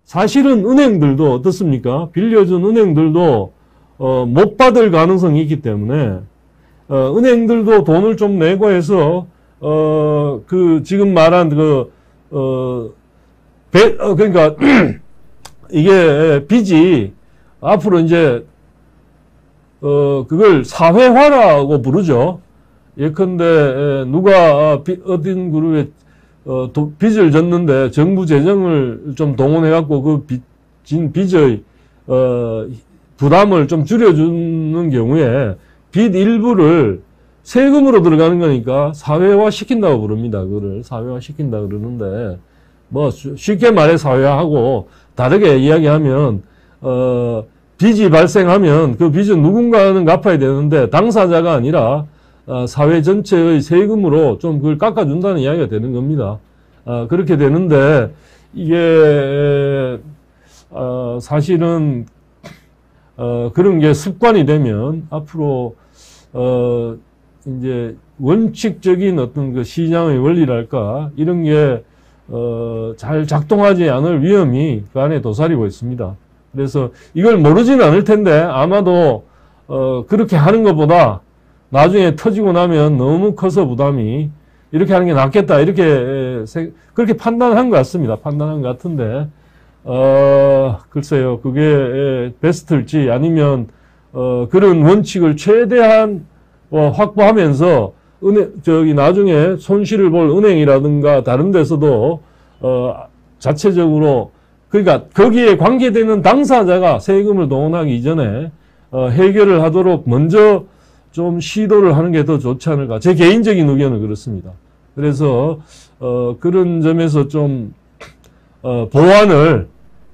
사실은 은행들도 어떻습니까? 빌려준 은행들도 못 받을 가능성이 있기 때문에 은행들도 돈을 좀 내고 해서 그 지금 말한 그러니까 이게 빚이 앞으로 이제 그걸 사회화라고 부르죠. 예컨대 누가 어떤 그룹에 빚을 졌는데 정부 재정을 좀 동원해갖고 그 빚의 부담을 좀 줄여주는 경우에 빚 일부를 세금으로 들어가는 거니까 사회화 시킨다고 부릅니다. 그거를 사회화 시킨다 그러는데 뭐 쉽게 말해 사회화하고 다르게 이야기하면 빚이 발생하면 그 빚은 누군가는 갚아야 되는데 당사자가 아니라 사회 전체의 세금으로 좀 그걸 깎아준다는 이야기가 되는 겁니다. 그렇게 되는데 이게 사실은 그런 게 습관이 되면 앞으로 이제 원칙적인 어떤 그 시장의 원리랄까 이런 게 잘 작동하지 않을 위험이 그 안에 도사리고 있습니다. 그래서 이걸 모르지는 않을 텐데 아마도 그렇게 하는 것보다 나중에 터지고 나면 너무 커서 부담이 이렇게 하는 게 낫겠다 이렇게 그렇게 판단한 것 같습니다. 판단한 것 같은데 글쎄요 그게 베스트일지 아니면 그런 원칙을 최대한 확보하면서 나중에 손실을 볼 은행이라든가 다른 데서도 자체적으로 그러니까 거기에 관계되는 당사자가 세금을 동원하기 이전에 해결을 하도록 먼저 좀 시도를 하는 게 더 좋지 않을까. 제 개인적인 의견은 그렇습니다. 그래서 그런 점에서 좀 보완을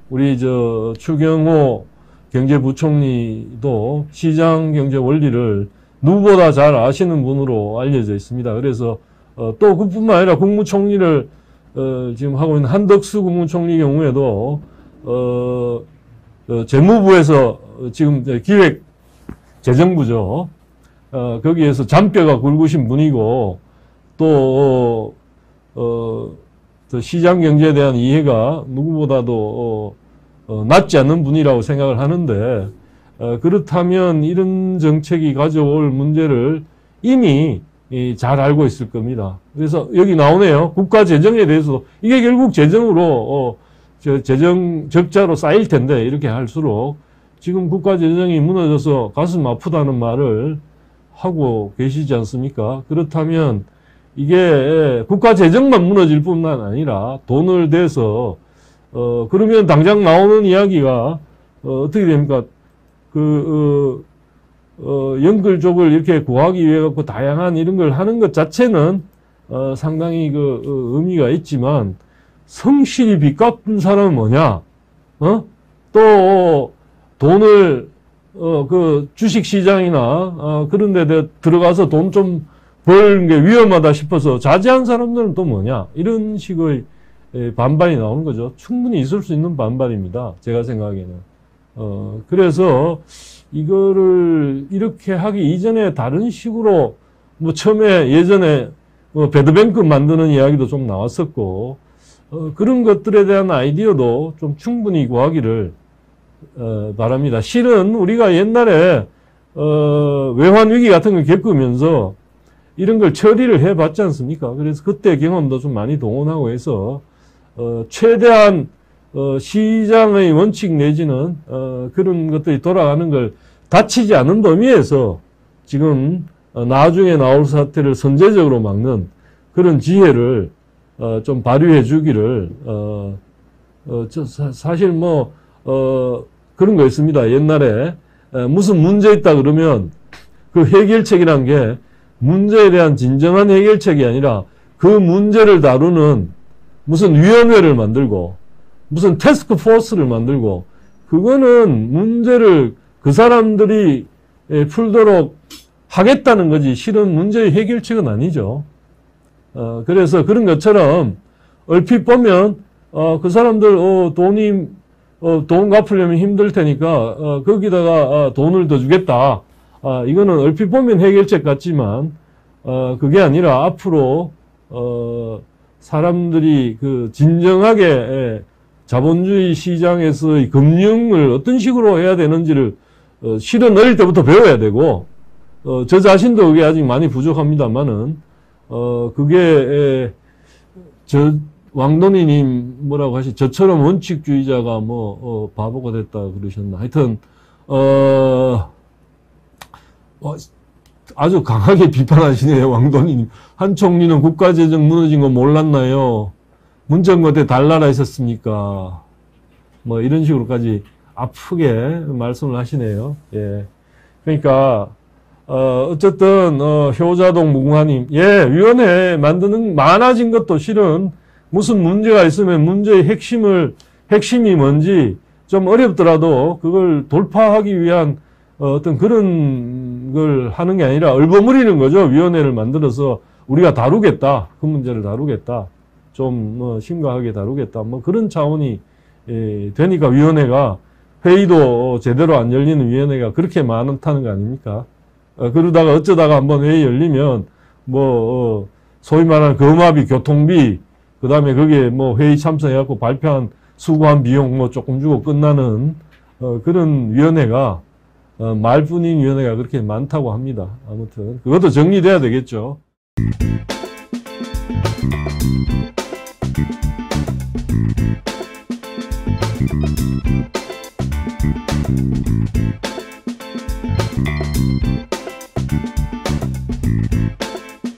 우리 추경호 경제부총리도 시장 경제 원리를 누구보다 잘 아시는 분으로 알려져 있습니다. 그래서 또 그뿐만 아니라 국무총리를 지금 하고 있는 한덕수 국무총리 경우에도 재무부에서 지금 기획재정부죠. 거기에서 잔뼈가 굵으신 분이고 또 시장 경제에 대한 이해가 누구보다도 낮지 않는 분이라고 생각을 하는데 그렇다면 이런 정책이 가져올 문제를 이미 잘 알고 있을 겁니다. 그래서 여기 나오네요. 국가 재정에 대해서도 이게 결국 재정으로 재정 적자로 쌓일 텐데 이렇게 할수록 지금 국가 재정이 무너져서 가슴 아프다는 말을 하고 계시지 않습니까? 그렇다면 이게 국가 재정만 무너질 뿐만 아니라 돈을 대서 그러면 당장 나오는 이야기가 어떻게 됩니까? 연끌족을 이렇게 구하기 위해 갖고 다양한 이런 걸 하는 것 자체는 상당히 의미가 있지만 성실히 빚 갚은 사람은 뭐냐? 또 돈을 주식 시장이나 그런 데 들어가서 돈 좀 벌는 게 위험하다 싶어서 자제한 사람들은 또 뭐냐? 이런 식의 반발이 나오는 거죠. 충분히 있을 수 있는 반발입니다. 제가 생각에는. 그래서 이거를 이렇게 하기 이전에 다른 식으로 뭐 처음에 예전에 배드뱅크 만드는 이야기도 좀 나왔었고 그런 것들에 대한 아이디어도 좀 충분히 구하기를 바랍니다. 실은 우리가 옛날에 외환 위기 같은 걸 겪으면서 이런 걸 처리를 해봤지 않습니까? 그래서 그때 경험도 좀 많이 동원하고 해서 최대한 시장의 원칙 내지는 그런 것들이 돌아가는 걸 다치지 않은 범위에서 지금 나중에 나올 사태를 선제적으로 막는 그런 지혜를 좀 발휘해 주기를 사실 그런 거 있습니다. 옛날에 무슨 문제 있다 그러면 그 해결책이란 게 문제에 대한 진정한 해결책이 아니라 그 문제를 다루는 무슨 위원회를 만들고 무슨 태스크 포스를 만들고 그거는 문제를 그 사람들이 풀도록 하겠다는 거지 실은 문제의 해결책은 아니죠. 그래서 그런 것처럼 얼핏 보면 그 사람들 돈 갚으려면 힘들 테니까 거기다가 돈을 더 주겠다. 이거는 얼핏 보면 해결책 같지만 그게 아니라 앞으로 사람들이 진정하게 자본주의 시장에서의 금융을 어떤 식으로 해야 되는지를 실은 어릴 때부터 배워야 되고 저 자신도 그게 아직 많이 부족합니다만은 그게 왕돈이님 뭐라고 하시 저처럼 원칙주의자가 바보가 됐다 그러셨나 하여튼 아주 강하게 비판하시네요. 왕돈이님. 한 총리는 국가재정 무너진 거 몰랐나요? 문정거 때 달나라 있었습니까? 이런 식으로까지 아프게 말씀을 하시네요. 예. 그러니까, 어쨌든, 효자동 무궁화님. 예, 위원회 많아진 것도 실은 무슨 문제가 있으면 문제의 핵심이 뭔지 좀 어렵더라도 그걸 돌파하기 위한 어떤 그런 걸 하는 게 아니라 얼버무리는 거죠. 위원회를 만들어서 우리가 다루겠다. 그 문제를 다루겠다. 좀 심각하게 다루겠다. 그런 차원이 되니까 위원회가 회의도 제대로 안 열리는 위원회가 그렇게 많다는 거 아닙니까? 그러다가 어쩌다가 한번 회의 열리면 소위 말하는 거마비, 교통비, 그 다음에 거기에 회의 참석해갖고 발표한 수고한 비용 조금 주고 끝나는 그런 위원회가 말뿐인 위원회가 그렇게 많다고 합니다. 아무튼 그것도 정리돼야 되겠죠.